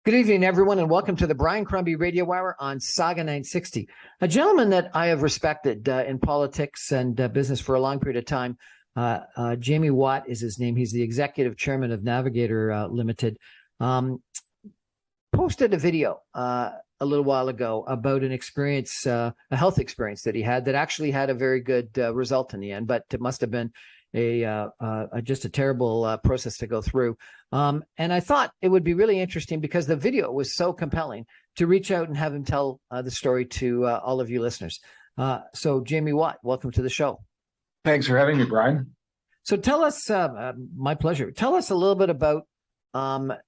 Good evening, everyone, and welcome to the Brian Crombie Radio Hour on Saga 960. A gentleman that I have respected in politics and business for a long period of time. Jamie Watt is his name. He's the executive chairman of Navigator Limited. Posted a video a little while ago about an experience, a health experience that he had that actually had a very good result in the end, but it must have been just a terrible process to go through. And I thought it would be really interesting because the video was so compelling to reach out and have him tell the story to all of you listeners. So Jamie Watt, welcome to the show. Thanks for having me, Brian. So tell us, my pleasure. Tell us a little bit about,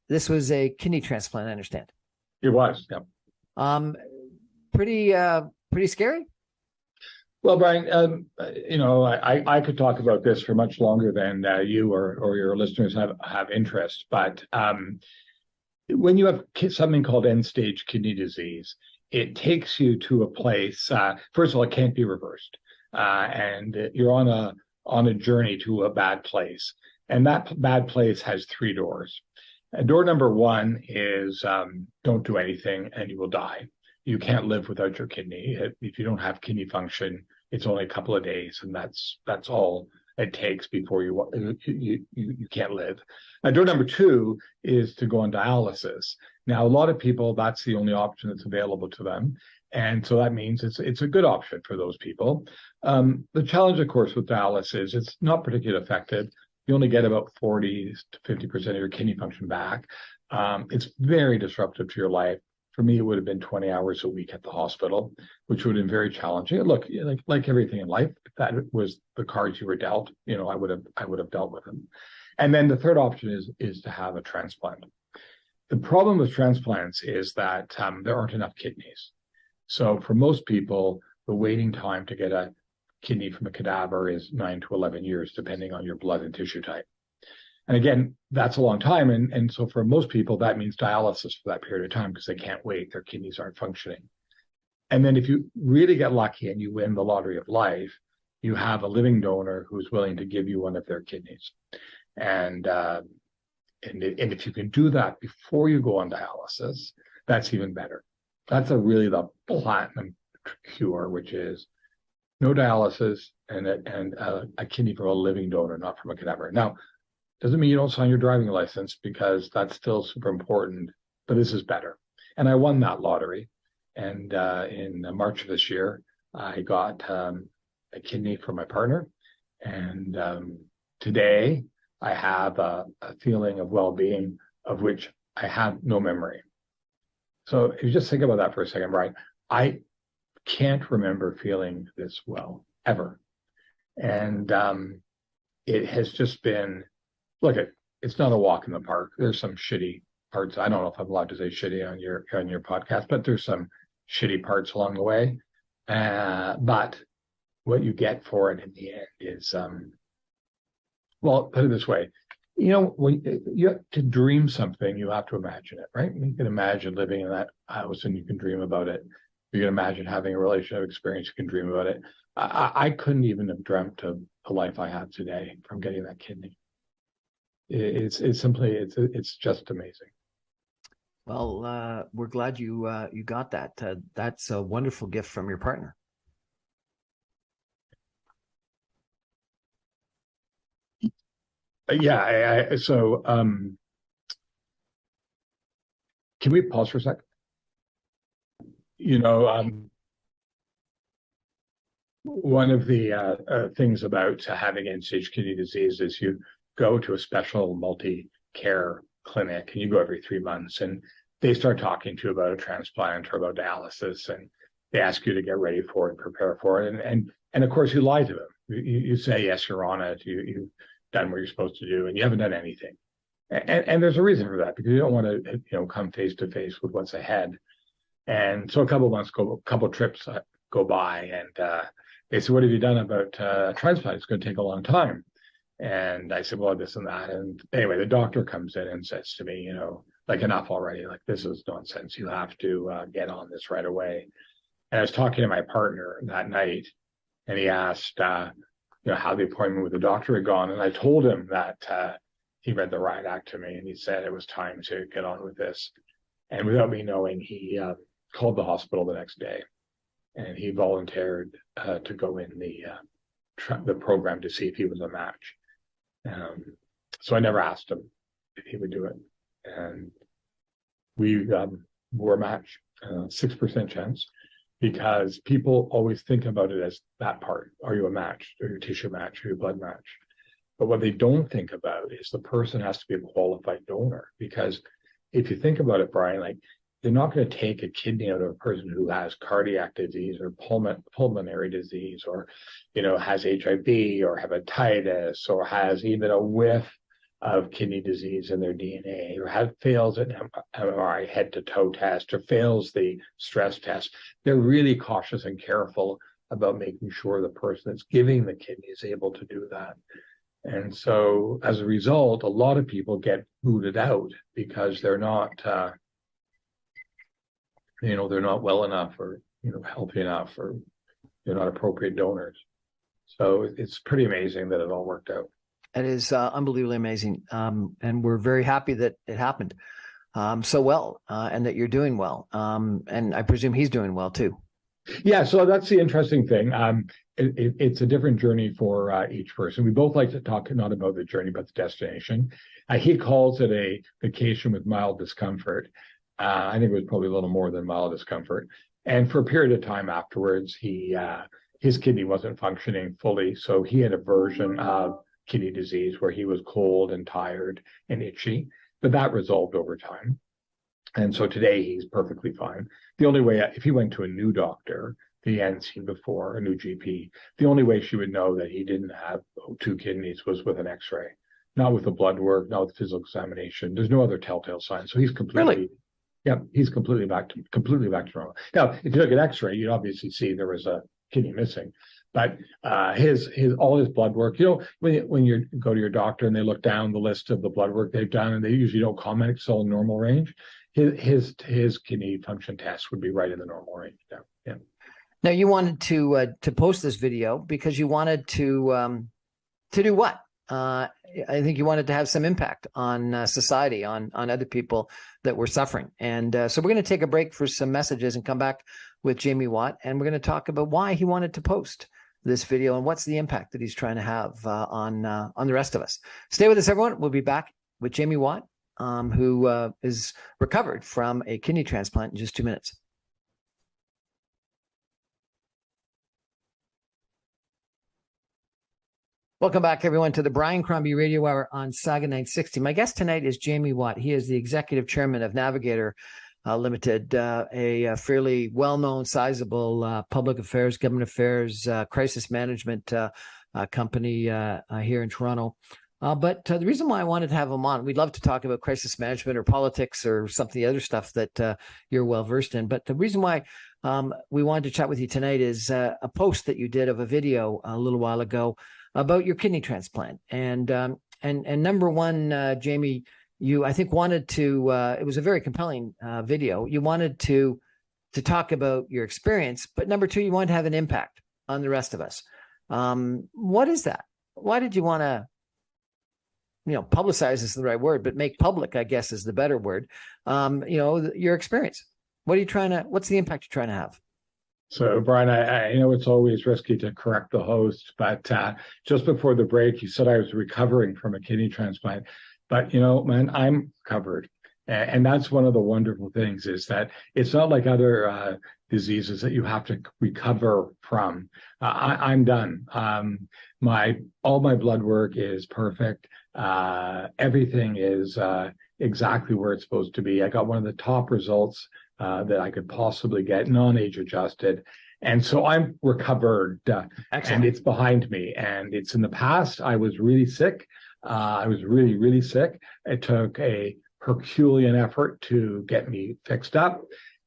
this was a kidney transplant, I understand. It was, yeah. Pretty scary? Well, Brian, I could talk about this for much longer than you or your listeners have interest. But when you have something called end-stage kidney disease, it takes you to a place. First of all, it can't be reversed, and you're on a journey to a bad place. And that bad place has three doors. Door number one is don't do anything and you will die. You can't live without your kidney. If you don't have kidney function, it's only a couple of days, and that's all it takes before you can't live. Door number two is to go on dialysis. Now, a lot of people, that's the only option that's available to them, and so that means it's a good option for those people. The challenge, of course, with dialysis, it's not particularly effective. You only get about 40 to 50% of your kidney function back. It's very disruptive to your life. For me, it would have been 20 hours a week at the hospital, which would have been very challenging. Look, like everything in life, if that was the cards you were dealt, I would have dealt with them. And then the third option is to have a transplant. The problem with transplants is that there aren't enough kidneys. So for most people, the waiting time to get a kidney from a cadaver is 9 to 11 years, depending on your blood and tissue type. And again, that's a long time. And so for most people, that means dialysis for that period of time because they can't wait. Their kidneys aren't functioning. And then if you really get lucky and you win the lottery of life, you have a living donor who's willing to give you one of their kidneys. And if you can do that before you go on dialysis, that's even better. That's really the platinum cure, which is no dialysis and a kidney from a living donor, not from a cadaver. Now, doesn't mean you don't sign your driving license because that's still super important, but this is better. And I won that lottery. And in March of this year, I got a kidney for my partner. And today I have a feeling of well-being of which I have no memory. So if you just think about that for a second, Brian, I can't remember feeling this well, ever. And it has just been, look, it's not a walk in the park. There's some shitty parts. I don't know if I'm allowed to say shitty on your podcast, but there's some shitty parts along the way. But what you get for it in the end is, well, put it this way. When you have to dream something, you have to imagine it, right? You can imagine living in that house and you can dream about it. You can imagine having a relationship experience, you can dream about it. I couldn't even have dreamt of the life I have today from getting that kidney. It's just amazing. Well, we're glad you got that. That's a wonderful gift from your partner. Yeah. So can we pause for a sec? One of the things about having end-stage kidney disease is you go to a special multi-care clinic and you go every 3 months and they start talking to you about a transplant or about dialysis and they ask you to get ready for it, prepare for it. And of course you lie to them. You say, yes, you're on it. You've done what you're supposed to do and you haven't done anything. And there's a reason for that because you don't want to, come face to face with what's ahead. And so a couple trips go by and they said, what have you done about transplant? It's going to take a long time. And I said, well, this and that. And anyway, the doctor comes in and says to me, like, enough already. Like, this is nonsense. You have to get on this right away. And I was talking to my partner that night, and he asked, how the appointment with the doctor had gone. And I told him that he read the riot act to me, and he said it was time to get on with this. And without me knowing, he called the hospital the next day, and he volunteered to go in the program to see if he was a match. So I never asked him if he would do it, and we were a match, 6% chance, because people always think about it as that part. Are you a match? Are you a tissue match? Are you a blood match? But what they don't think about is the person has to be a qualified donor, because if you think about it, Brian, like, they're not going to take a kidney out of a person who has cardiac disease or pulmonary disease, or, has HIV or hepatitis, or has even a whiff of kidney disease in their DNA, or fails an MRI head-to-toe test, or fails the stress test. They're really cautious and careful about making sure the person that's giving the kidney is able to do that. And so, as a result, a lot of people get booted out because they're not, they're not well enough, or healthy enough, or they're not appropriate donors. So it's pretty amazing that it all worked out. It is unbelievably amazing, and we're very happy that it happened so well, and that you're doing well, and I presume he's doing well too. Yeah, so that's the interesting thing. It's a different journey for each person. We both like to talk not about the journey, but the destination. He calls it a vacation with mild discomfort. I think it was probably a little more than mild discomfort. And for a period of time afterwards, his kidney wasn't functioning fully, so he had a version of kidney disease where he was cold and tired and itchy, but that resolved over time. And so today he's perfectly fine. The only way, if he went to a new doctor that he hadn't seen before, a new GP, the only way she would know that he didn't have two kidneys was with an X-ray, not with the blood work, not with physical examination. There's no other telltale sign. So he's completely, Really? Yeah, he's completely back to normal. Now, if you look at X-ray, you'd obviously see there was a kidney missing. But all his blood work, when you go to your doctor and they look down the list of the blood work they've done, and they usually don't comment, it's all in normal range. His kidney function test would be right in the normal range now. Yeah. Now, you wanted to post this video because you wanted to do what? I think you wanted to have some impact on society, on other people that were suffering. And so we're going to take a break for some messages and come back with Jamie Watt, and we're going to talk about why he wanted to post this video and what's the impact that he's trying to have on the rest of us. Stay with us, everyone. We'll be back with Jamie Watt, who is recovered from a kidney transplant in just 2 minutes. Welcome back, everyone, to the Brian Crombie Radio Hour on Saga 960. My guest tonight is Jamie Watt. He is the executive chairman of Navigator Limited, a fairly well-known, sizable public affairs, government affairs, crisis management company here in Toronto. But the reason why I wanted to have him on, we'd love to talk about crisis management or politics or some of the other stuff that you're well versed in. But the reason why we wanted to chat with you tonight is a post that you did of a video a little while ago about your kidney transplant. And number one, Jamie, you, I think, wanted to, it was a very compelling video. You wanted to talk about your experience, but number two, you wanted to have an impact on the rest of us. What is that? Why did you want to, publicize is the right word, but make public, I guess, is the better word, your experience? What's the impact you're trying to have? So, Brian, I know it's always risky to correct the host, but just before the break, you said I was recovering from a kidney transplant. But, man, I'm covered. And that's one of the wonderful things, is that it's not like other diseases that you have to recover from. I'm done. All my blood work is perfect. Everything is exactly where it's supposed to be. I got one of the top results that I could possibly get, non-age adjusted. And so I'm recovered, and it's behind me. And it's in the past. I was really sick. I was really, really sick. It took a Herculean effort to get me fixed up,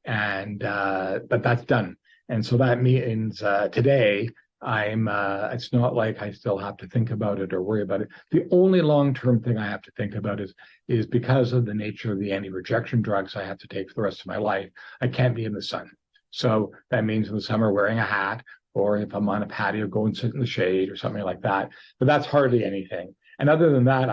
but that's done. And so that means today it's not like I still have to think about it or worry about it. The only long-term thing I have to think about is because of the nature of the anti-rejection drugs I have to take for the rest of my life, I can't be in the sun. So that means in the summer wearing a hat, or if I'm on a patio, go and sit in the shade or something like that. But that's hardly anything. And other than that,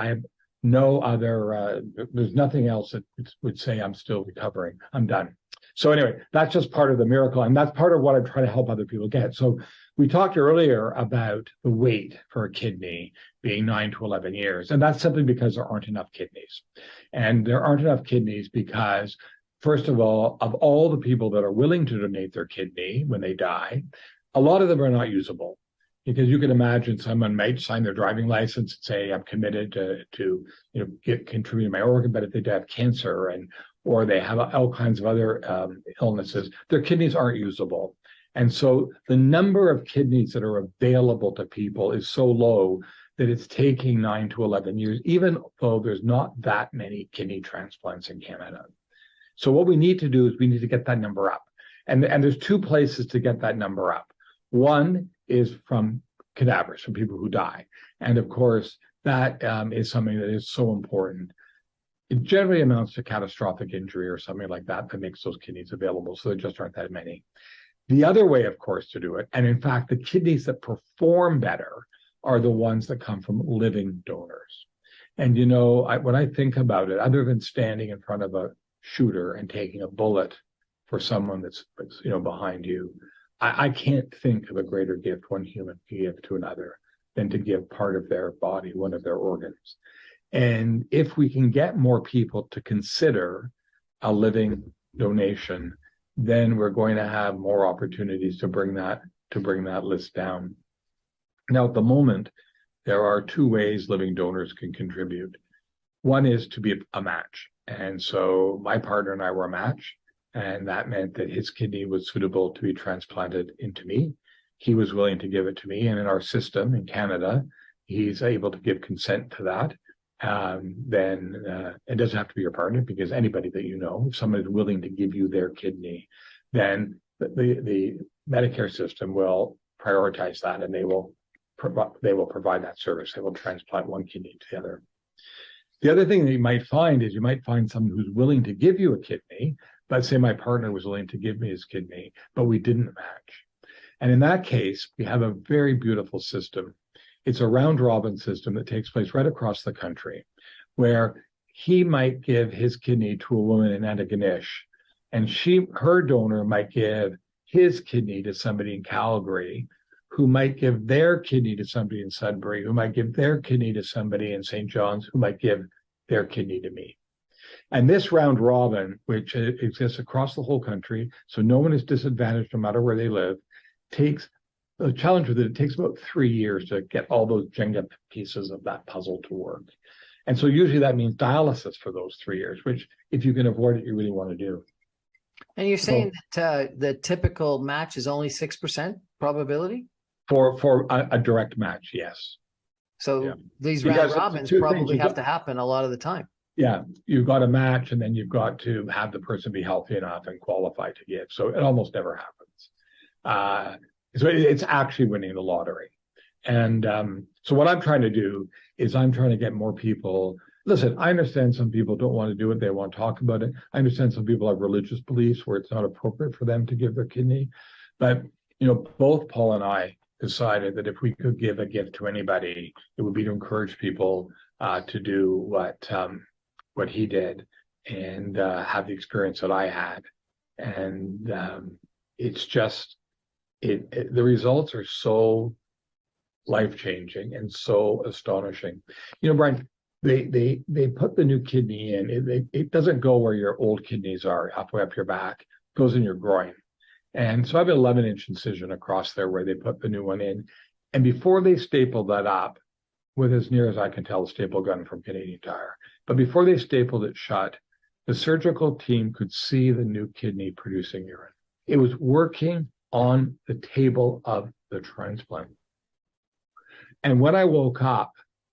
no other, there's nothing else that would say I'm still recovering. I'm done. So anyway, that's just part of the miracle. And that's part of what I try to help other people get. So we talked earlier about the wait for a kidney being 9 to 11 years. And that's simply because there aren't enough kidneys. And there aren't enough kidneys because, first of all the people that are willing to donate their kidney when they die, a lot of them are not usable. Because you can imagine someone might sign their driving license and say, I'm committed to contribute to my organ, but if they have cancer or they have all kinds of other illnesses, their kidneys aren't usable. And so the number of kidneys that are available to people is so low that it's taking 9 to 11 years, even though there's not that many kidney transplants in Canada. So what we need to do is we need to get that number up. And there's two places to get that number up. One is from cadavers, from people who die. And of course, that is something that is so important. It generally amounts to catastrophic injury or something like that that makes those kidneys available. So there just aren't that many. The other way, of course, to do it, and in fact, the kidneys that perform better are the ones that come from living donors. And, when I think about it, other than standing in front of a shooter and taking a bullet for someone that's behind you, I can't think of a greater gift one human can give to another than to give part of their body, one of their organs. And if we can get more people to consider a living donation, then we're going to have more opportunities to bring that list down. Now, at the moment, there are two ways living donors can contribute. One is to be a match. And so my partner and I were a match. And that meant that his kidney was suitable to be transplanted into me. He was willing to give it to me. And in our system in Canada, he's able to give consent to that. Then it doesn't have to be your partner, because anybody that if someone is willing to give you their kidney, then the Medicare system will prioritize that, and they will provide that service. They will transplant one kidney to the other. The other thing that you might find is someone who's willing to give you a kidney. Let's say my partner was willing to give me his kidney, but we didn't match. And in that case, we have a very beautiful system. It's a round-robin system that takes place right across the country, where he might give his kidney to a woman in Antigonish, and her donor might give his kidney to somebody in Calgary, who might give their kidney to somebody in Sudbury, who might give their kidney to somebody in St. John's, who might give their kidney to me. And this round robin, which exists across the whole country, so no one is disadvantaged no matter where they live, takes the challenge with it. It takes about 3 years to get all those Jenga pieces of that puzzle to work. And so usually that means dialysis for those 3 years, which if you can avoid it, you really want to do. And you're saying that the typical match is only 6% probability? For a direct match, yes. So these round robins probably have to happen a lot of the time. Yeah, you've got to match, and then you've got to have the person be healthy enough and qualify to give. So it almost never happens. So it's actually winning the lottery. And so what I'm trying to do is I'm trying to get more people. Listen, I understand some people don't want to do it. They want to talk about it. I understand some people have religious beliefs where it's not appropriate for them to give their kidney. But, both Paul and I decided that if we could give a gift to anybody, it would be to encourage people to do what he did and have the experience that I had. And it's just, the results are so life-changing and so astonishing. Brian, they put the new kidney in. It doesn't go where your old kidneys are, halfway up your back. It goes in your groin. And so I have an 11-inch incision across there where they put the new one in. And before they stapled that up, with as near as I can tell, a staple gun from Canadian Tire, but before they stapled it shut, the surgical team could see the new kidney producing urine. It was working on the table of the transplant. And when I woke up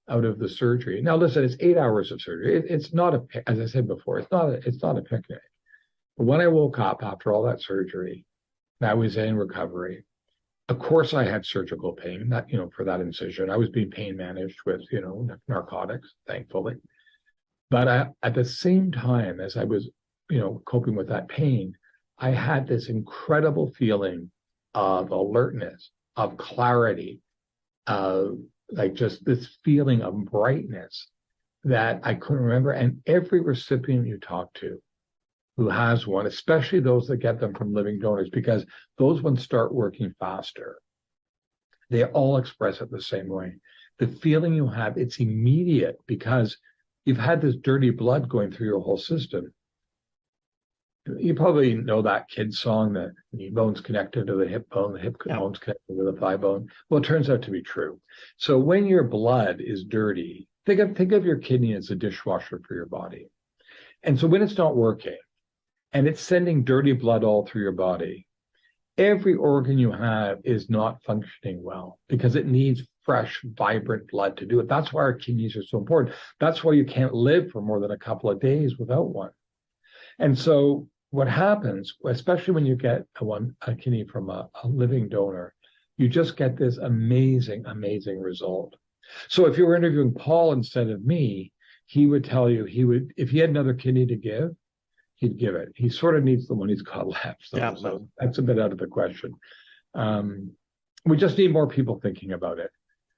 out of the surgery, now listen, it's 8 hours of surgery. It's not as I said before, it's not a picnic. But when I woke up after all that surgery, and I was in recovery, of course I had surgical pain, that, for that incision. I was being pain managed with, narcotics, thankfully. But at the same time as I was, coping with that pain, I had this incredible feeling of alertness, of clarity, of like just this feeling of brightness that I couldn't remember. And every recipient you talk to who has one, especially those that get them from living donors, because those ones start working faster. They all express it the same way. The feeling you have, it's immediate because you've had this dirty blood going through your whole system. You probably know that kid's song, the knee bone's connected to the hip bone, the hip bone's connected to the thigh bone. Well, it turns out to be true. So when your blood is dirty, think of your kidney as a dishwasher for your body. And so when it's not working and it's sending dirty blood all through your body, every organ you have is not functioning well because it needs fresh, vibrant blood to do it. That's why our kidneys are so important. That's why you can't live for more than a couple of days without one. And so what happens, especially when you get a kidney from a living donor, you just get this amazing, amazing result. So if you were interviewing Paul instead of me, he would tell you if he had another kidney to give, he'd give it. He sort of needs the one he's got left. So that's a bit out of the question. We just need more people thinking about it.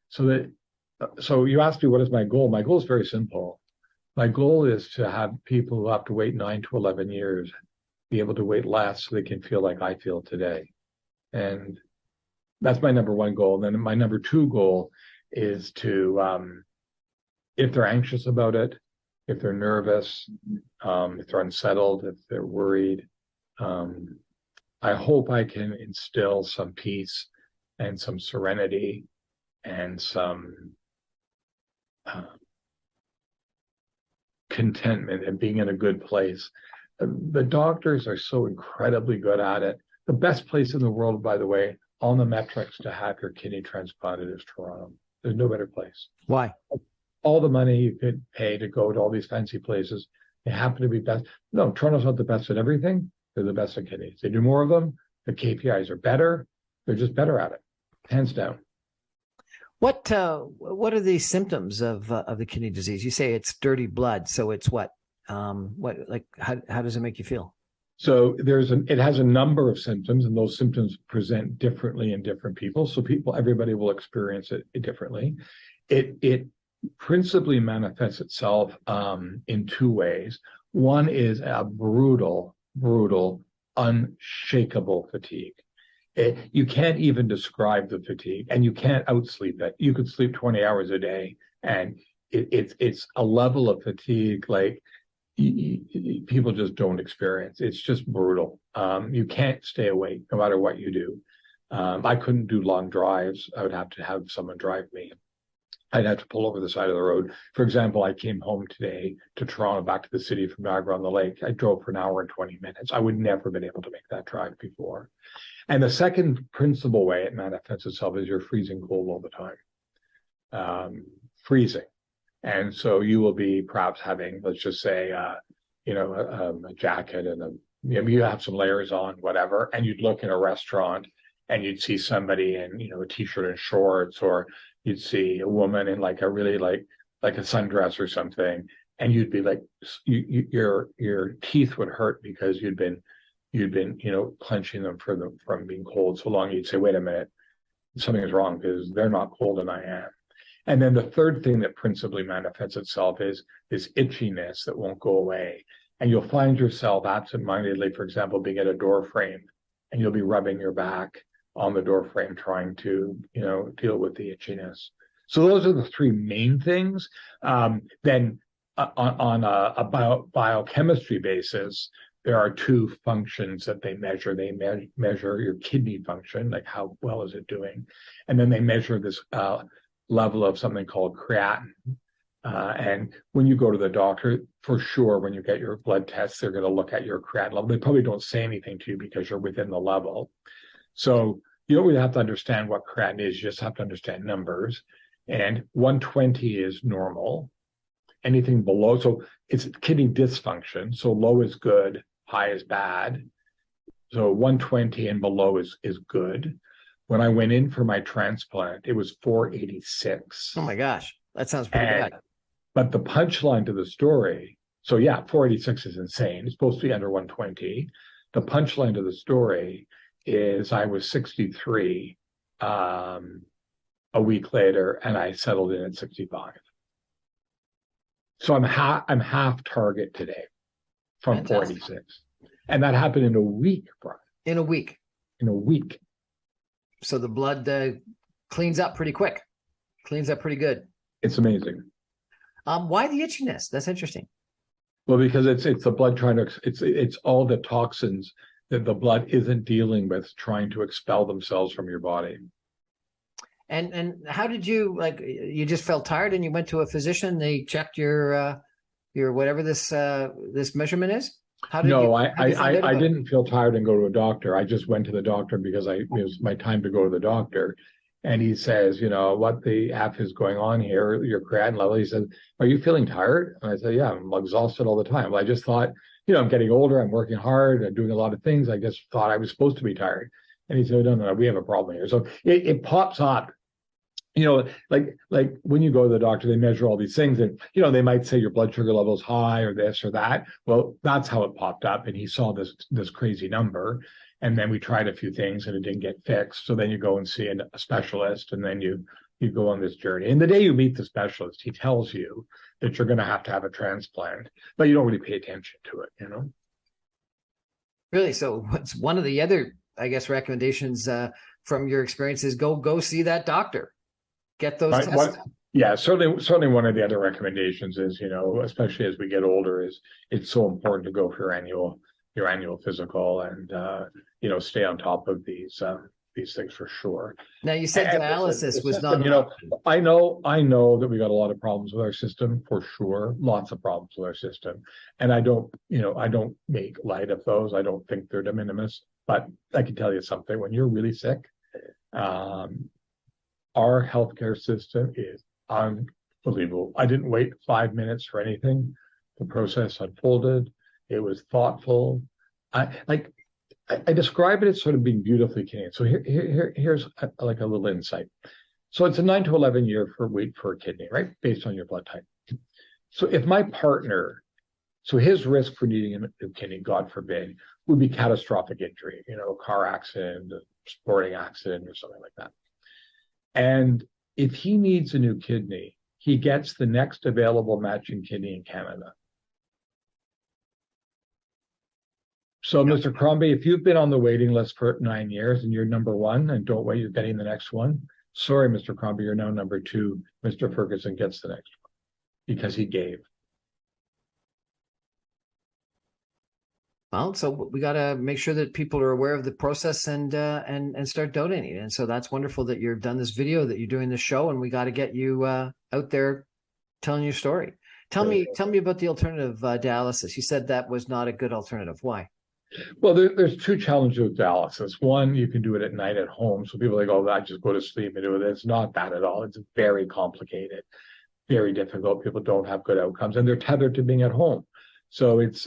So you asked me, what is my goal? My goal is very simple. My goal is to have people who have to wait 9 to 11 years be able to wait less so they can feel like I feel today. And that's my number one goal. And then my number two goal is to, if they're anxious about it, if they're nervous, if they're unsettled, if they're worried, I hope I can instill some peace and some serenity and some contentment and being in a good place. The doctors are so incredibly good at it. The best place in the world, by the way, on the metrics to have your kidney transplanted is Toronto. There's no better place. Why? All the money you could pay to go to all these fancy places, they happen to be best. No, Toronto's not the best at everything. They're the best at kidneys. They do more of them. The KPIs are better. They're just better at it, hands down. What are the symptoms of the kidney disease? You say it's dirty blood, so it's what? How does it make you feel? So it has a number of symptoms, and those symptoms present differently in different people. So everybody will experience it differently. It principally manifests itself in two ways. One is a brutal, unshakable fatigue. You can't even describe the fatigue, and you can't outsleep it. You could sleep 20 hours a day, and it's a level of fatigue like people just don't experience. It's just brutal. You can't stay awake no matter what you do. I couldn't do long drives. I would have to have someone drive me. I'd have to pull over the side of the road. For example, I came home today to Toronto, back to the city from Niagara-on-the-Lake. I drove for an hour and 20 minutes. I would never have been able to make that drive before. And the second principal way it manifests itself is you're freezing cold all the time. Freezing. And so you will be perhaps having, let's just say, a jacket and you have some layers on, whatever, and you'd look in a restaurant and you'd see somebody in, a t-shirt and shorts, or you'd see a woman in like a really like a sundress or something, and you'd be like, your teeth would hurt because you'd been clenching them from being cold so long. You'd say, wait a minute, something is wrong because they're not cold and I am. And then the third thing that principally manifests itself is this itchiness that won't go away. And you'll find yourself absentmindedly, for example, being at a door frame, and you'll be rubbing your back on the door frame trying to, deal with the itchiness. So those are the three main things. Then on a biochemistry basis, there are two functions that they measure. They measure your kidney function, like how well is it doing? And then they measure this level of something called creatinine. And when you go to the doctor, for sure, when you get your blood tests, they're going to look at your creatinine level. They probably don't say anything to you because you're within the level. So you don't really have to understand what creatinine is. You just have to understand numbers. And 120 is normal. Anything below, so it's kidney dysfunction. So low is good, high is bad. So 120 and below is good. When I went in for my transplant, it was 486. Oh my gosh, that sounds pretty bad. But the punchline to the story, so yeah, 486 is insane. It's supposed to be under 120. The punchline to the story is I was 63 a week later, and I settled in at 65. So I'm half target today from Fantastic. 486. And that happened in a week, Brian. In a week. In a week. So the blood cleans up pretty quick. Cleans up pretty good. It's amazing. Why the itchiness? That's interesting. Well, because it's the blood trying to it's all the toxins that the blood isn't dealing with trying to expel themselves from your body. And how did you, like, you just felt tired and you went to a physician, they checked your whatever this measurement is? How did No, you find out I about it? didn't feel tired and go to a doctor. I just went to the doctor because it was my time to go to the doctor. And he says, what the F is going on here, your creatinine level. He said, are you feeling tired? And I said, yeah, I'm exhausted all the time. Well, I just thought, I'm getting older. I'm working hard. I'm doing a lot of things. I just thought I was supposed to be tired. And he said, no, we have a problem here. So it pops up. Like when you go to the doctor, they measure all these things and, they might say your blood sugar level is high or this or that. Well, that's how it popped up. And he saw this crazy number. And then we tried a few things and it didn't get fixed. So then you go and see a specialist and then you go on this journey. And the day you meet the specialist, he tells you that you're going to have a transplant, but you don't really pay attention to it. Really? So what's one of the other, I guess, recommendations from your experiences? Go see that doctor. Get those tests. Yeah, certainly one of the other recommendations is, especially as we get older, is it's so important to go for your annual physical and stay on top of these things for sure. Now you said dialysis was system, not. I know that we got a lot of problems with our system for sure, lots of problems with our system, and I don't make light of those. I don't think they're de minimis, but I can tell you something: when you're really sick, our healthcare system is unbelievable. I didn't wait 5 minutes for anything. The process unfolded. It was thoughtful. I describe it as sort of being beautifully Canadian. So here's a little insight. So it's a 9 to 11 year wait for a kidney, right? Based on your blood type. So if my partner, so his risk for needing a new kidney, God forbid, would be catastrophic injury, car accident, sporting accident, or something like that. And if he needs a new kidney, he gets the next available matching kidney in Canada. So, Mr. Crombie, if you've been on the waiting list for 9 years and you're number one and don't wait, you're getting the next one. Sorry, Mr. Crombie, you're now number two. Mr. Ferguson gets the next one because he gave. Well, so we got to make sure that people are aware of the process and start donating. And so that's wonderful that you've done this video, that you're doing this show, and we got to get you out there telling your story. Tell me about the alternative dialysis. You said that was not a good alternative. Why? Well, there's two challenges with dialysis. One, you can do it at night at home. So people like, oh, I just go to sleep and do it. It's not that at all. It's very complicated, very difficult. People don't have good outcomes, and they're tethered to being at home. So it's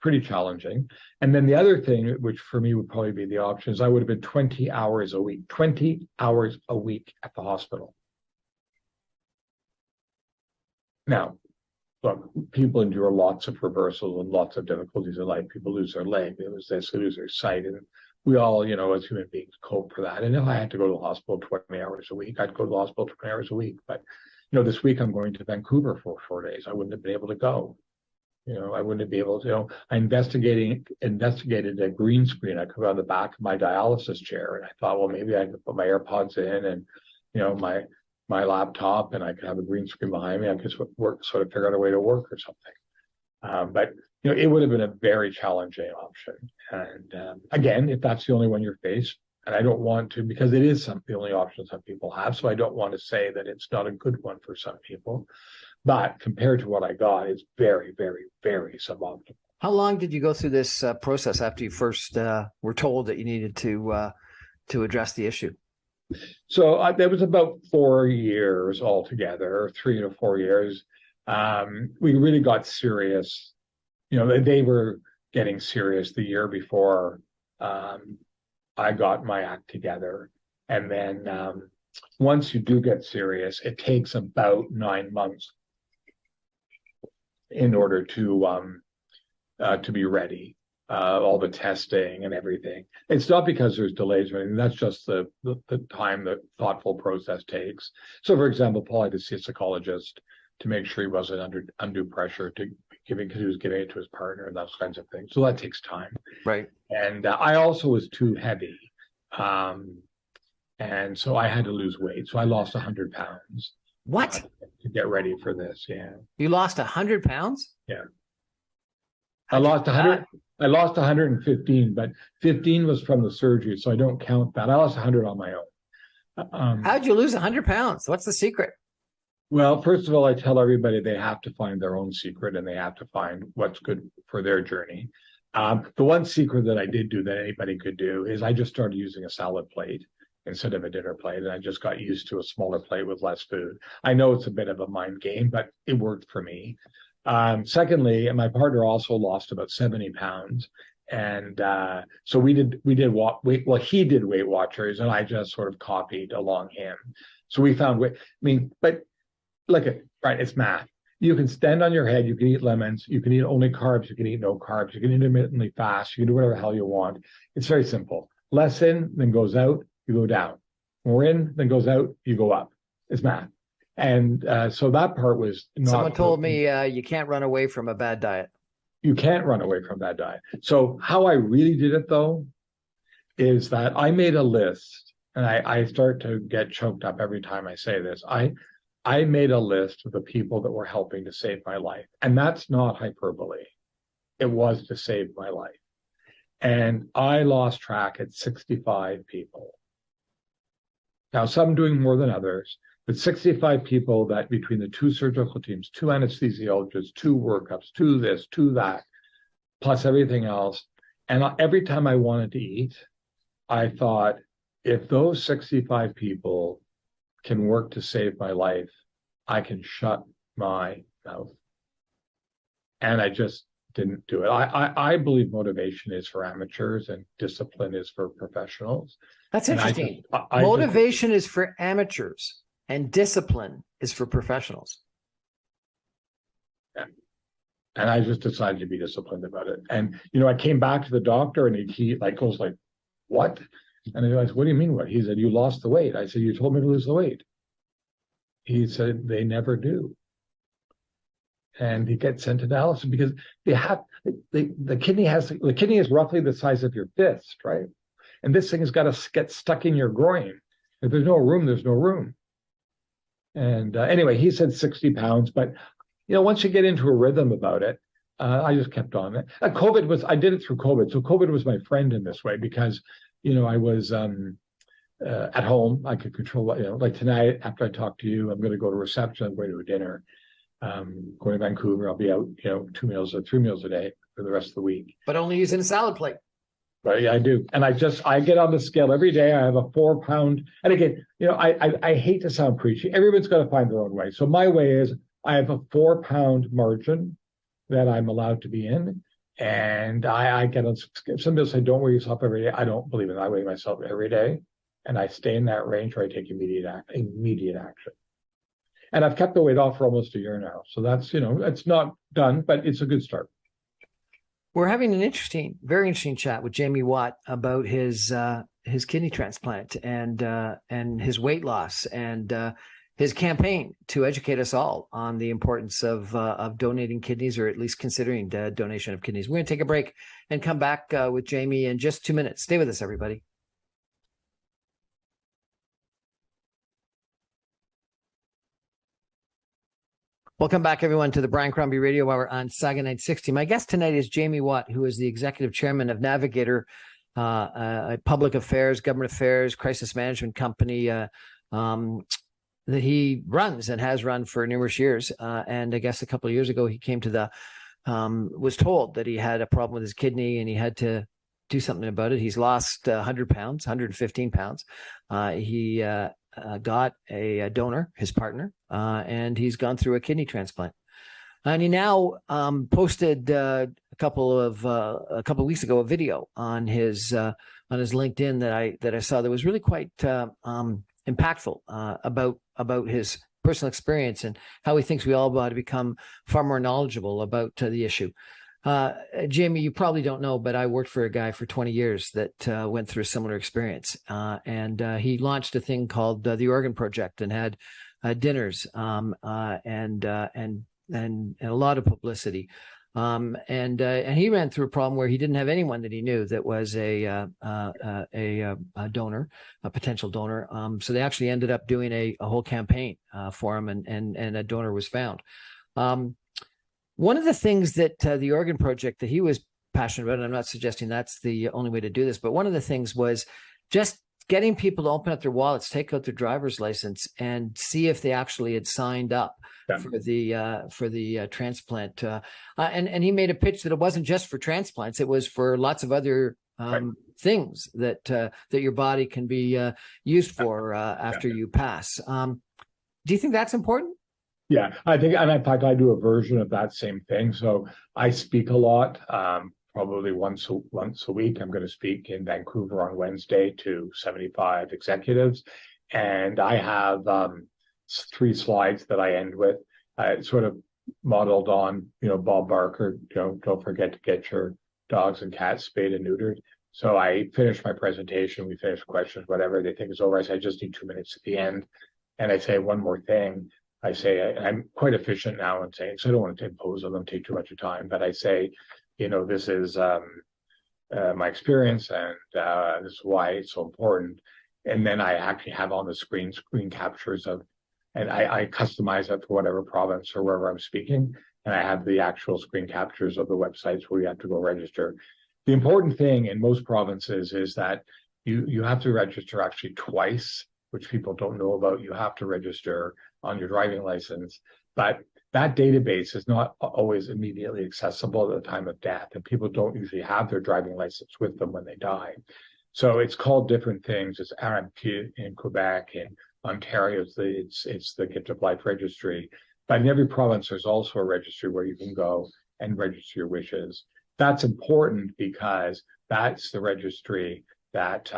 pretty challenging. And then the other thing, which for me would probably be the option, is I would have been 20 hours a week at the hospital. Now, look, people endure lots of reversals and lots of difficulties in life. People lose their leg, they lose this, they lose their sight. And we all, as human beings, cope for that. And if I had to go to the hospital 20 hours a week, I'd go to the hospital 20 hours a week. But, this week I'm going to Vancouver for 4 days. I wouldn't have been able to go. I wouldn't be able to, I investigated a green screen. I could on the back of my dialysis chair. And I thought, well, maybe I could put my AirPods in and, my laptop, and I could have a green screen behind me. I could sort of figure out a way to work or something. But, it would have been a very challenging option. And again, if that's the only one you're faced, and I don't want to, because it is the only option some people have. So I don't want to say that it's not a good one for some people. But compared to what I got, it's very, very, very suboptimal. How long did you go through this process after you first were told that you needed to address the issue? So there was about 4 years altogether, 3 to 4 years. We really got serious. They were getting serious the year before I got my act together. And then once you do get serious, it takes about 9 months in order to be ready, all the testing and everything. It's not because there's delays or anything. That's just the time the thoughtful process takes. So, for example, Paul had to see a psychologist to make sure he wasn't under undue pressure to giving, because he was giving it to his partner and those kinds of things. So that takes time. Right. And I also was too heavy. And so I had to lose weight. So I lost 100 pounds What? to get ready for this. Yeah. You lost 100 pounds? Yeah. How'd you do that? I lost 115, but 15 was from the surgery. So I don't count that. I lost 100 on my own. How'd you lose 100 pounds? What's the secret? Well, first of all, I tell everybody they have to find their own secret and they have to find what's good for their journey. The one secret that I did do that anybody could do is I just started using a salad plate instead of a dinner plate. And I just got used to a smaller plate with less food. I know it's a bit of a mind game, but it worked for me. Secondly, my partner also lost about 70 pounds. And so he did Weight Watchers, and I just sort of copied along him. So we found weight. I mean, but look at, right, it's math. You can stand on your head, you can eat lemons, you can eat only carbs, you can eat no carbs, you can intermittently fast, you can do whatever the hell you want. It's very simple. Less in, then goes out, you go down. More in, then goes out, you go up. It's math. And so that part was not. Someone told me you can't run away from a bad diet. You can't run away from that diet. So how I really did it, though, is that I made a list, and I start to get choked up every time I say this. I made a list of the people that were helping to save my life. And that's not hyperbole. It was to save my life. And I lost track at 65 people. Now, some doing more than others, but 65 people that between the two surgical teams, two anesthesiologists, two workups, two this, two that, plus everything else. And every time I wanted to eat, I thought, if those 65 people can work to save my life, I can shut my mouth. And I just didn't do it. I believe motivation is for amateurs and discipline is for professionals. That's interesting. Motivation is for amateurs and discipline is for professionals. Yeah. And I just decided to be disciplined about it. And, I came back to the doctor and he goes like, what? And I was, what do you mean what? He said, you lost the weight. I said, you told me to lose the weight. He said, they never do. And he gets sent to dialysis because the kidney is roughly the size of your fist, right? And this thing has got to get stuck in your groin. If there's no room, there's no room. And anyway, he said 60 pounds, but once you get into a rhythm about it, I just kept on it. I did it through COVID. So COVID was my friend in this way because, I was at home. I could control, like tonight after I talk to you, I'm going to go to reception. I'm going to a dinner. Going to Vancouver. I'll be out, 3 meals a day for the rest of the week. But only using a salad plate. But yeah, I do. And I get on the scale every day. I have a 4 pound. And again, I hate to sound preachy. Everyone's got to find their own way. So my way is I have a 4 pound margin that I'm allowed to be in. And I get on. Some people say, don't weigh yourself every day. I don't believe in I weigh myself every day. And I stay in that range where I take immediate action. And I've kept the weight off for almost a year now. So that's, it's not done, but it's a good start. We're having an very interesting chat with Jamie Watt about his kidney transplant and his weight loss and his campaign to educate us all on the importance of donating kidneys, or at least considering the donation of kidneys. We're going to take a break and come back with Jamie in just 2 minutes. Stay with us, everybody. Welcome back, everyone, to the Brian Crombie Radio Hour on Saga 960. My guest tonight is Jamie Watt, who is the executive chairman of Navigator, a public affairs, government affairs, crisis management company that he runs and has run for numerous years. And I guess a couple of years ago, he came to was told that he had a problem with his kidney and he had to do something about it. He's lost 100 pounds, 115 pounds. He got a donor, his partner, and he's gone through a kidney transplant. And he now posted a couple of weeks ago a video on his LinkedIn that I saw that was really quite impactful about his personal experience and how he thinks we all ought to become far more knowledgeable about the issue. Jamie, you probably don't know, but I worked for a guy for 20 years that went through a similar experience. And he launched a thing called the Organ Project and had dinners, and a lot of publicity. And he ran through a problem where he didn't have anyone that he knew that was a donor, a potential donor. So they actually ended up doing a whole campaign for him, and a donor was found. One of the things that the Organ Project that he was passionate about, and I'm not suggesting that's the only way to do this, but one of the things was just getting people to open up their wallets, take out their driver's license, and see if they actually had signed up for the transplant. And he made a pitch that it wasn't just for transplants; it was for lots of other things that your body can be used for after you pass. Do you think that's important? Yeah, I think, and in fact, I do a version of that same thing. So I speak a lot, probably once a week. I'm going to speak in Vancouver on Wednesday to 75 executives, and I have 3 slides that I end with, sort of modeled on, Bob Barker. Don't forget to get your dogs and cats spayed and neutered. So I finish my presentation. We finish questions, whatever they think is over. I say I just need 2 minutes at the end, and I say one more thing. I say I'm quite efficient now in saying, so I don't want to impose on them, take too much of time, but I say, this is my experience, and this is why it's so important. And then I actually have on the screen captures of, and I customize it for whatever province or wherever I'm speaking, and I have the actual screen captures of the websites where you have to go register. The important thing in most provinces is that you have to register actually twice, which people don't know about. You have to register on your driving license, but that database is not always immediately accessible at the time of death, and people don't usually have their driving license with them when they die. So it's called different things. It's RMQ in Quebec, and Ontario, it's the Gift of Life Registry. But in every province, there's also a registry where you can go and register your wishes. That's important because that's the registry that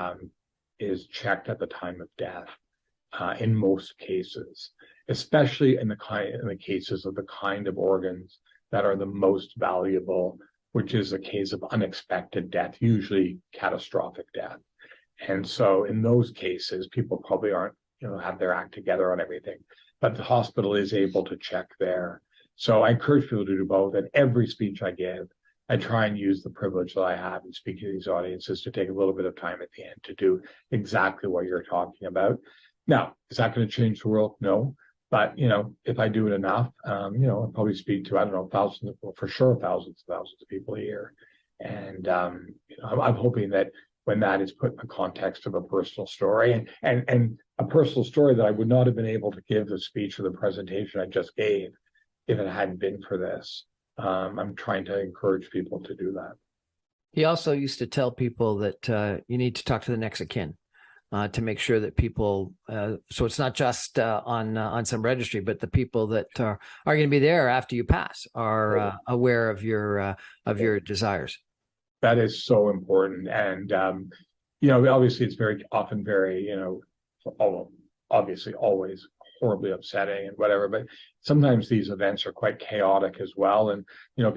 is checked at the time of death in most cases, especially in the cases of the kind of organs that are the most valuable, which is a case of unexpected death, usually catastrophic death. And so in those cases, people probably aren't, have their act together on everything, but the hospital is able to check there. So I encourage people to do both. And every speech I give, I try and use the privilege that I have in speaking to these audiences to take a little bit of time at the end to do exactly what you're talking about. Now, is that going to change the world? No. But, if I do it enough, I'll probably speak to, I don't know, thousands, well, for sure, thousands of people a year. And, I'm hoping that when that is put in the context of a personal story and a personal story that I would not have been able to give the speech or the presentation I just gave if it hadn't been for this. I'm trying to encourage people to do that. He also used to tell people that you need to talk to the next of kin to make sure that people, so it's not just on some registry, but the people that are going to be there after you pass are aware of your desires. That is so important. And, obviously it's very often very, obviously always horribly upsetting and whatever, but sometimes these events are quite chaotic as well. And,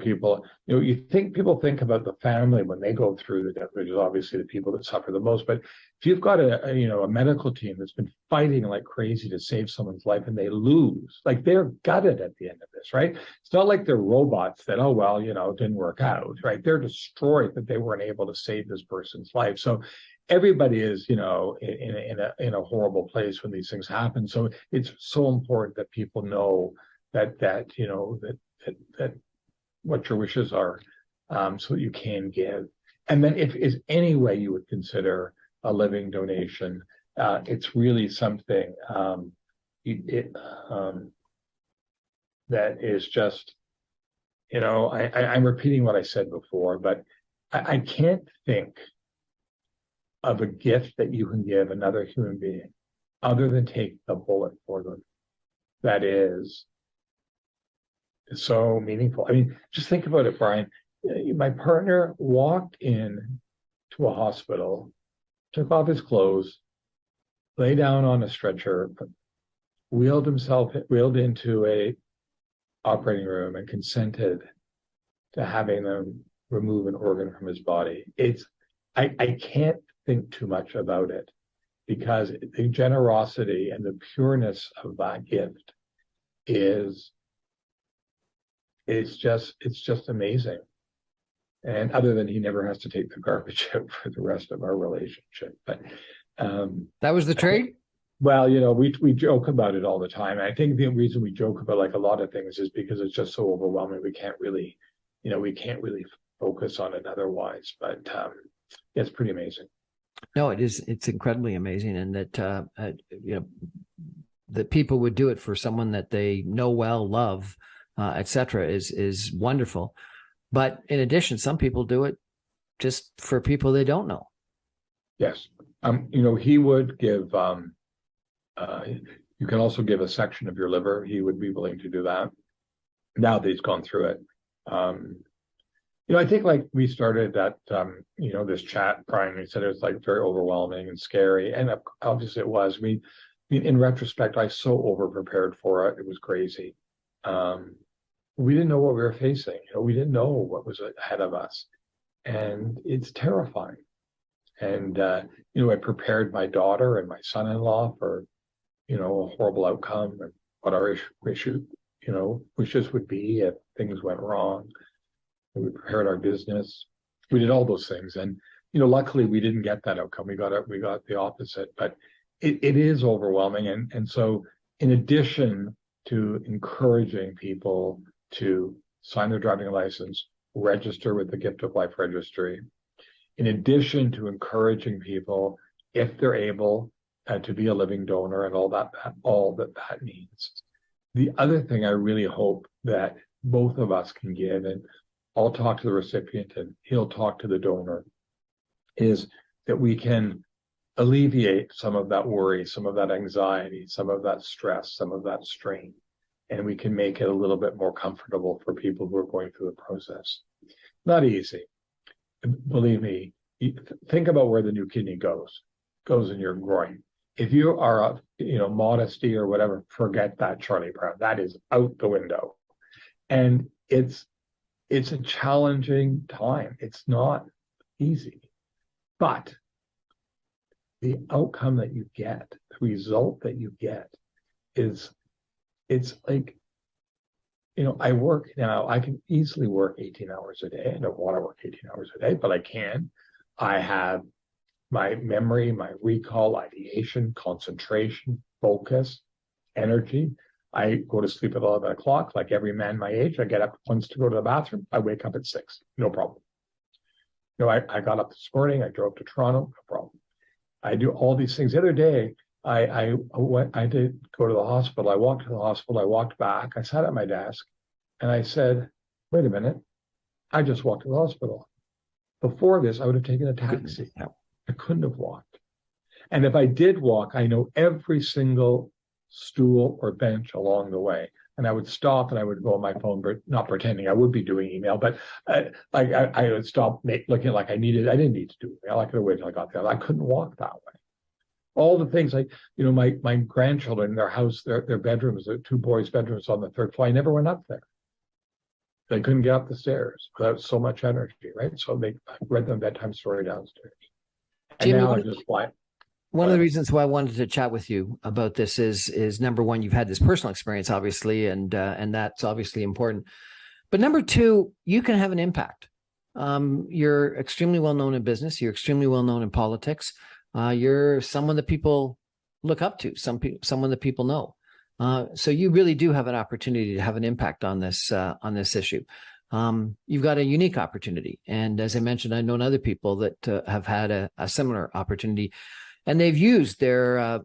people think about the family when they go through the death, which is obviously the people that suffer the most. But if you've got a medical team that's been fighting like crazy to save someone's life and they lose, like they're gutted at the end of this, right? It's not like they're robots that, it didn't work out, right? They're destroyed that they weren't able to save this person's life. So everybody is, in a horrible place when these things happen. So it's so important that people know that what your wishes are, so that you can give. And then if is any way you would consider a living donation, it's really something that is just, I'm repeating what I said before, but I can't think of a gift that you can give another human being other than take the bullet for them that is so meaningful. I mean, just think about it, Brian. My partner walked in to a hospital, took off his clothes, lay down on a stretcher, wheeled into a operating room and consented to having them remove an organ from his body. I can't think too much about it. because the generosity and the pureness of that gift is it's just amazing. And other than he never has to take the garbage out for the rest of our relationship. But That was the trade? well, we joke about it all the time. And I think the reason we joke about like a lot of things is because it's just so overwhelming. We can't really focus on it otherwise. But yeah, it's pretty amazing. No, it is. It's incredibly amazing, and that that people would do it for someone that they know well, love, etc. is wonderful. But in addition, some people do it just for people they don't know. Yes. He would give, you can also give a section of your liver. He would be willing to do that now that he's gone through it. I think like we started that, this chat, Brian, we said it was like very overwhelming and scary. And obviously it was. In retrospect, I so over-prepared for it. It was crazy. We didn't know what we were facing. We didn't know what was ahead of us. And it's terrifying. And, I prepared my daughter and my son-in-law for, a horrible outcome and what our wishes would be if things went wrong. And we prepared our business. We did all those things. And, luckily we didn't get that outcome. We got the opposite, but it is overwhelming. And so in addition to encouraging people to sign their driving license, register with the Gift of Life Registry, in addition to encouraging people, if they're able, to be a living donor and all that means. The other thing I really hope that both of us can give, and I'll talk to the recipient and he'll talk to the donor, is that we can alleviate some of that worry, some of that anxiety, some of that stress, some of that strain, and we can make it a little bit more comfortable for people who are going through the process. Not easy. Believe me, think about where the new kidney goes in your groin. If you are modesty or whatever, forget that, Charlie Brown. That is out the window. And it's a challenging time. It's not easy. But the outcome that you get, the result that you get it's like, I work now, I can easily work 18 hours a day. I don't want to work 18 hours a day, but I can. I have my memory, my recall, ideation, concentration, focus, energy. I go to sleep at 11 o'clock, like every man my age. I get up once to go to the bathroom. I wake up at 6, no problem. I got up this morning. I drove to Toronto, no problem. I do all these things. The other day, I did go to the hospital. I walked to the hospital. I walked back. I sat at my desk and I said, wait a minute. I just walked to the hospital. Before this, I would have taken a taxi. I couldn't have walked. And if I did walk, I know every single stool or bench along the way. And I would stop and I would go on my phone, but not pretending I would be doing email, but I would stop looking like I didn't need to do email. I could have waited until I got there. I couldn't walk that way. All the things like, my grandchildren, their house, their bedrooms, the 2 boys' bedrooms on the 3rd floor, I never went up there. They couldn't get up the stairs without so much energy, right? So I read them a bedtime story downstairs. And Jimmy, now I just fly. One of the reasons why I wanted to chat with you about this is number one, you've had this personal experience, obviously, and that's obviously important. But number two, you can have an impact. You're extremely well known in business. You're extremely well known in politics. You're someone that people look up to. Someone that people know. So you really do have an opportunity to have an impact on this issue. You've got a unique opportunity, and as I mentioned, I've known other people that have had a similar opportunity. And they've used their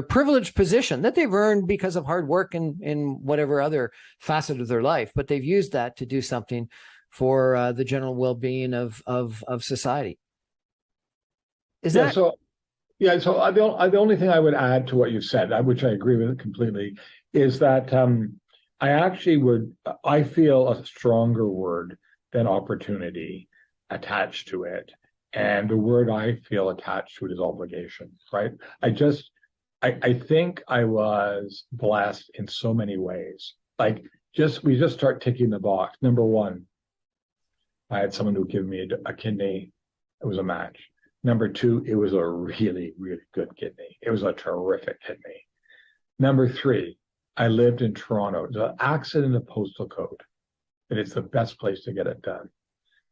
privileged position that they've earned because of hard work in whatever other facet of their life, but they've used that to do something for the general well-being of society. So the only thing I would add to what you said, which I agree with completely, is that I feel a stronger word than opportunity attached to it. And the word I feel attached to it is obligation, right? I think I was blessed in so many ways. Like we just start ticking the box. Number one, I had someone who gave me a kidney. It was a match. Number two, it was a really, really good kidney. It was a terrific kidney. Number three, I lived in Toronto. It's an accident of postal code, and it's the best place to get it done.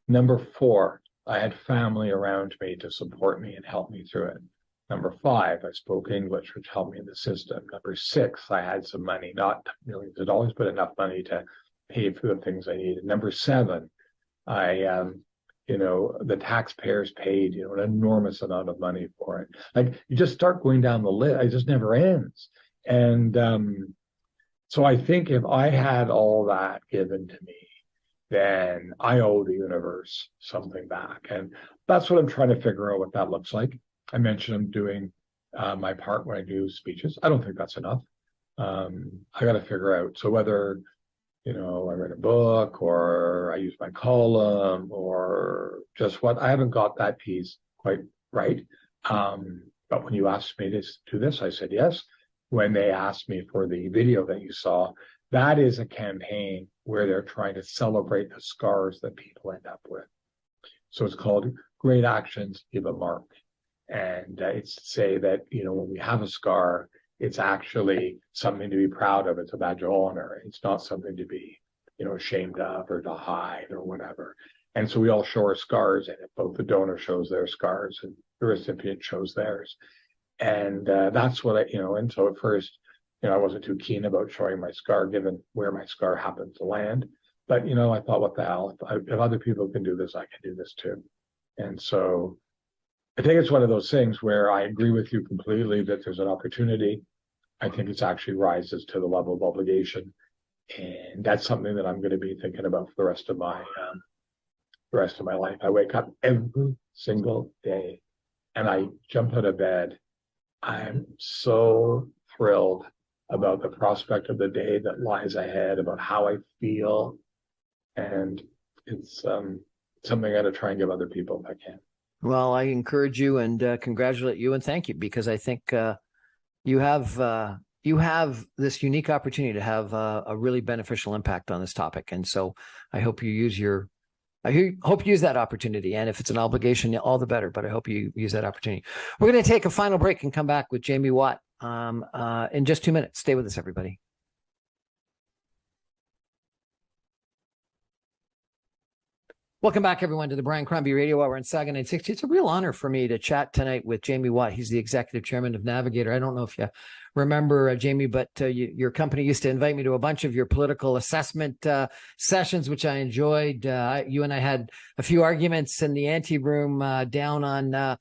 Number four, I had family around me to support me and help me through it. Number five, I spoke English, which helped me in the system. Number six, I had some money, not millions of dollars, but enough money to pay for the things I needed. Number seven, the taxpayers paid, an enormous amount of money for it. Like you just start going down the list, it just never ends. And so I think if I had all that given to me, then I owe the universe something back. And that's what I'm trying to figure out what that looks like. I mentioned I'm doing my part when I do speeches. I don't think that's enough. I got to figure out. So whether, I read a book or I use my column or just what, I haven't got that piece quite right. But when you asked me to do this, I said yes. When they asked me for the video that you saw, that is a campaign where they're trying to celebrate the scars that people end up with. So it's called Great Actions Give a Mark. And it's to say that, when we have a scar, it's actually something to be proud of. It's a badge of honor. It's not something to be, ashamed of or to hide or whatever. And so we all show our scars, and both the donor shows their scars and the recipient shows theirs. And that's what and so at first, I wasn't too keen about showing my scar, given where my scar happened to land. But, I thought, what the hell? If other people can do this, I can do this too. And so I think it's one of those things where I agree with you completely that there's an opportunity. I think it's actually rises to the level of obligation. And that's something that I'm going to be thinking about for the rest of my life. I wake up every single day and I jump out of bed. I'm so thrilled about the prospect of the day that lies ahead, about how I feel. And it's something I got to try and give other people if I can. Well, I encourage you and congratulate you and thank you, because I think you have this unique opportunity to have a really beneficial impact on this topic. And so I hope you use that opportunity. And if it's an obligation, all the better. But I hope you use that opportunity. We're going to take a final break and come back with Jamie Watt in just 2 minutes. Stay with us, everybody. Welcome back, everyone, to the Brian Crombie Radio Hour on Saga 960. It's a real honor for me to chat tonight with Jamie Watt. He's the executive chairman of Navigator. I don't know if you remember, Jamie, but your company used to invite me to a bunch of your political assessment sessions, which I enjoyed. You and I had a few arguments in the ante room down on I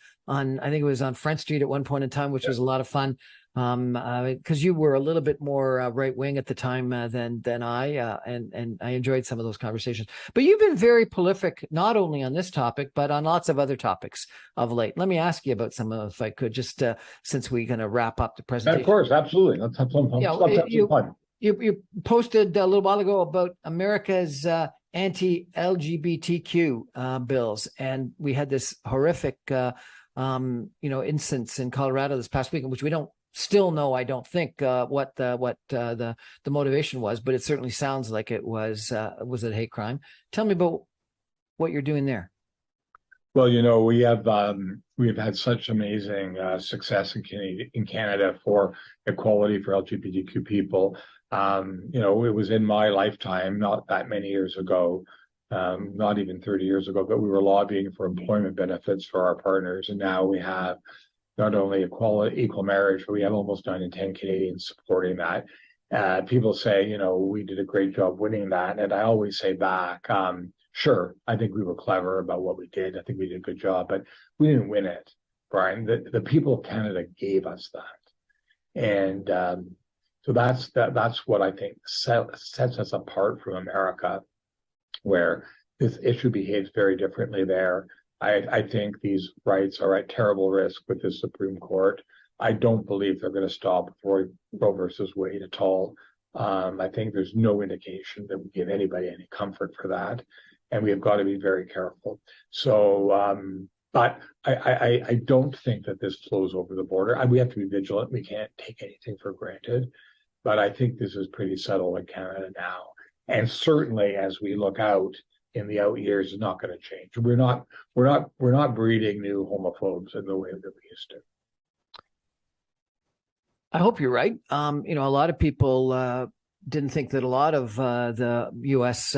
think it was on Front Street at one point in time, which was a lot of fun. Because you were a little bit more right wing at the time than I, and I enjoyed some of those conversations. But you've been very prolific, not only on this topic, but on lots of other topics of late. Let me ask you about some of, if I could, just since we're going to wrap up the presentation. Of course, absolutely. Let's have some fun. You posted a little while ago about America's anti-LGBTQ bills, and we had this horrific, instance in Colorado this past week, in which we don't still know, I don't think, what the motivation was, but it certainly sounds like it was a hate crime. Tell me about what you're doing there. Well, we've had such amazing success in Canada for equality for LGBTQ people. It was in my lifetime, not that many years ago, not even 30 years ago, but we were lobbying for employment benefits for our partners, and now we have not only equal marriage, but we have almost 9 in 10 Canadians supporting that. People say, we did a great job winning that. And I always say back, sure, I think we were clever about what we did. I think we did a good job, but we didn't win it, Brian. The people of Canada gave us that. And so that's what I think sets us apart from America, where this issue behaves very differently there. I think these rights are at terrible risk with the Supreme Court. I don't believe they're going to stop Roe versus Wade at all. I think there's no indication that would give anybody any comfort for that. And we have got to be very careful. So, but I don't think that this flows over the border. We have to be vigilant. We can't take anything for granted. But I think this is pretty settled in Canada now. And certainly as we look out in the out years is not going to change. We're not breeding new homophobes in the way that we used to. I hope you're right. A lot of people didn't think that a lot of the U.S.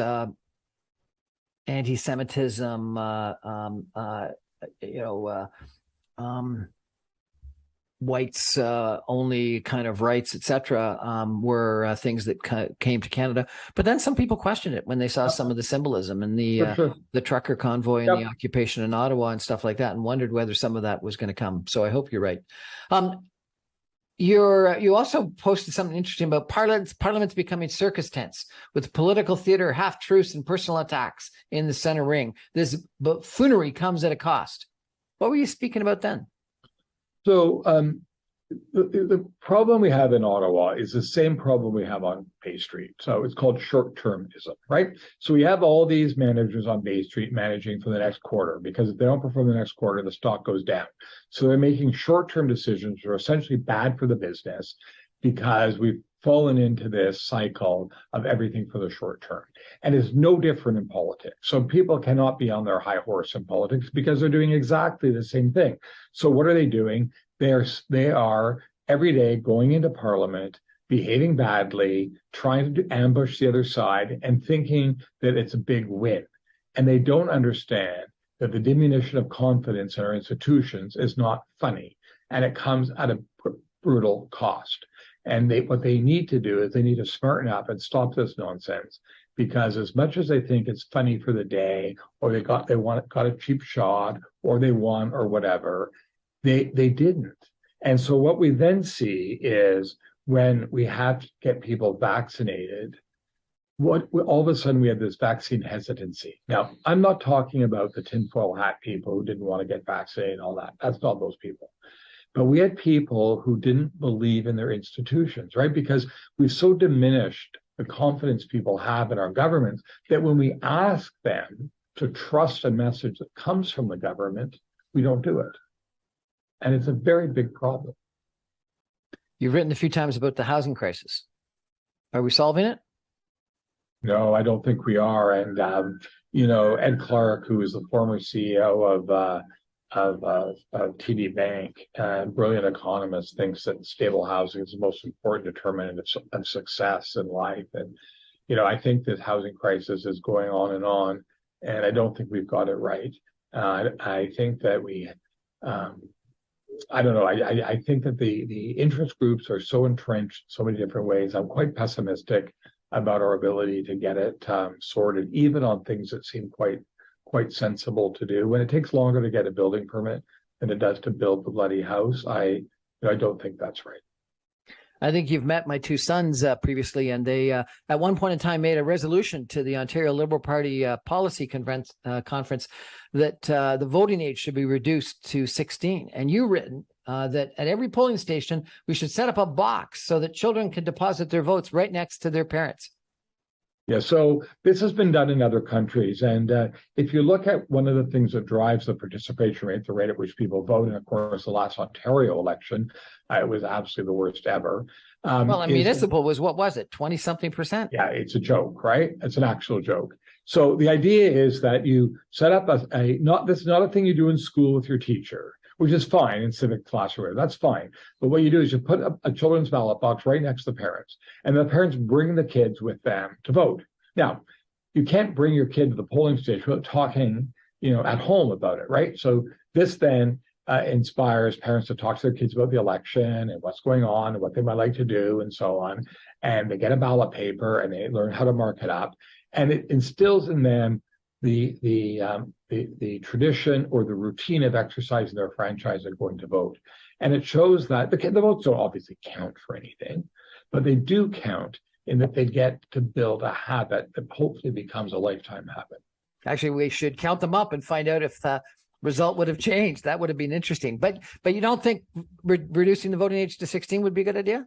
Anti-Semitism, whites only kind of rights, etc., were things that came to Canada. But then some people questioned it when they saw some of the symbolism and the trucker convoy and the occupation in Ottawa and stuff like that, and wondered whether some of that was going to come. So I hope you're right. You also posted something interesting about parliaments becoming circus tents with political theater, half-truths, and personal attacks in the center ring. This buffoonery comes at a cost. What were you speaking about then? So the problem we have in Ottawa is the same problem we have on Bay Street. So it's called short-termism, right? So we have all these managers on Bay Street managing for the next quarter, because if they don't perform the next quarter, the stock goes down. So they're making short-term decisions that are essentially bad for the business, because we've fallen into this cycle of everything for the short term. And it's no different in politics. So people cannot be on their high horse in politics because they're doing exactly the same thing. So what are they doing? They are every day going into Parliament, behaving badly, trying to ambush the other side, and thinking that it's a big win. And they don't understand that the diminution of confidence in our institutions is not funny, and it comes at a brutal cost. And what they need to do is they need to smarten up and stop this nonsense, because as much as they think it's funny for the day, or they got a cheap shot, or they won, or whatever, they didn't. And so what we then see is, when we have to get people vaccinated, all of a sudden we have this vaccine hesitancy. Now, I'm not talking about the tinfoil hat people who didn't want to get vaccinated and all that. That's not those people. But we had people who didn't believe in their institutions, right? Because we've so diminished the confidence people have in our governments that when we ask them to trust a message that comes from the government, we don't do it. And it's a very big problem. You've written a few times about the housing crisis. Are we solving it? No, I don't think we are. And, Ed Clark, who is the former CEO of TD Bank, brilliant economist, thinks that stable housing is the most important determinant of success in life. And, I think this housing crisis is going on, and I don't think we've got it right. I think that I don't know. I think that the interest groups are so entrenched so many different ways. I'm quite pessimistic about our ability to get it sorted, even on things that seem quite sensible to do. When it takes longer to get a building permit than it does to build the bloody house, I don't think that's right. I think you've met my two sons previously, and they at one point in time made a resolution to the Ontario Liberal Party policy conference that the voting age should be reduced to 16. And you've written that at every polling station, we should set up a box so that children can deposit their votes right next to their parents. Yeah, so this has been done in other countries. And if you look at one of the things that drives the participation rate, the rate at which people vote, and of course, the last Ontario election, it was absolutely the worst ever. Municipal was, what was it, 20-something%? Yeah, it's a joke, right? It's an actual joke. So the idea is that you set up this is not a thing you do in school with your teacher, which is fine in civic class or whatever. That's fine. But what you do is you put a children's ballot box right next to the parents, and the parents bring the kids with them to vote. Now, you can't bring your kid to the polling station without talking, at home about it, right? So this then inspires parents to talk to their kids about the election and what's going on and what they might like to do and so on. And they get a ballot paper and they learn how to mark it up, and it instills in them the tradition or the routine of exercising their franchise and going to vote. And it shows that the votes don't obviously count for anything, but they do count in that they get to build a habit that hopefully becomes a lifetime habit. Actually, we should count them up and find out if the result would have changed. That would have been interesting. But you don't think reducing the voting age to 16 would be a good idea?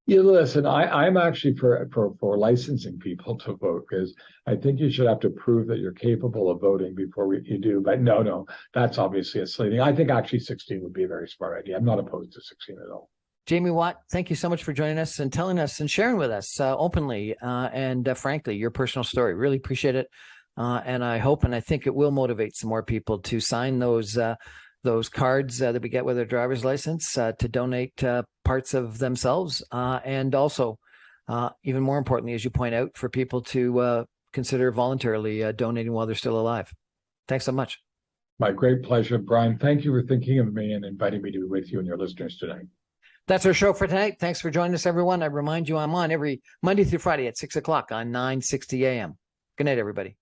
Yeah, listen, I'm actually for licensing people to vote, because I think you should have to prove that you're capable of voting before you do. But no, that's obviously a silly thing. I think actually 16 would be a very smart idea. I'm not opposed to 16 at all. Jamie Watt, thank you so much for joining us and telling us and sharing with us openly and frankly your personal story. Really appreciate it. And I hope and I think it will motivate some more people to sign those cards that we get with our driver's license to donate parts of themselves. And also, even more importantly, as you point out, for people to consider voluntarily donating while they're still alive. Thanks so much. My great pleasure, Brian. Thank you for thinking of me and inviting me to be with you and your listeners tonight. That's our show for tonight. Thanks for joining us, everyone. I remind you I'm on every Monday through Friday at 6 o'clock on 960 a.m. Good night, everybody.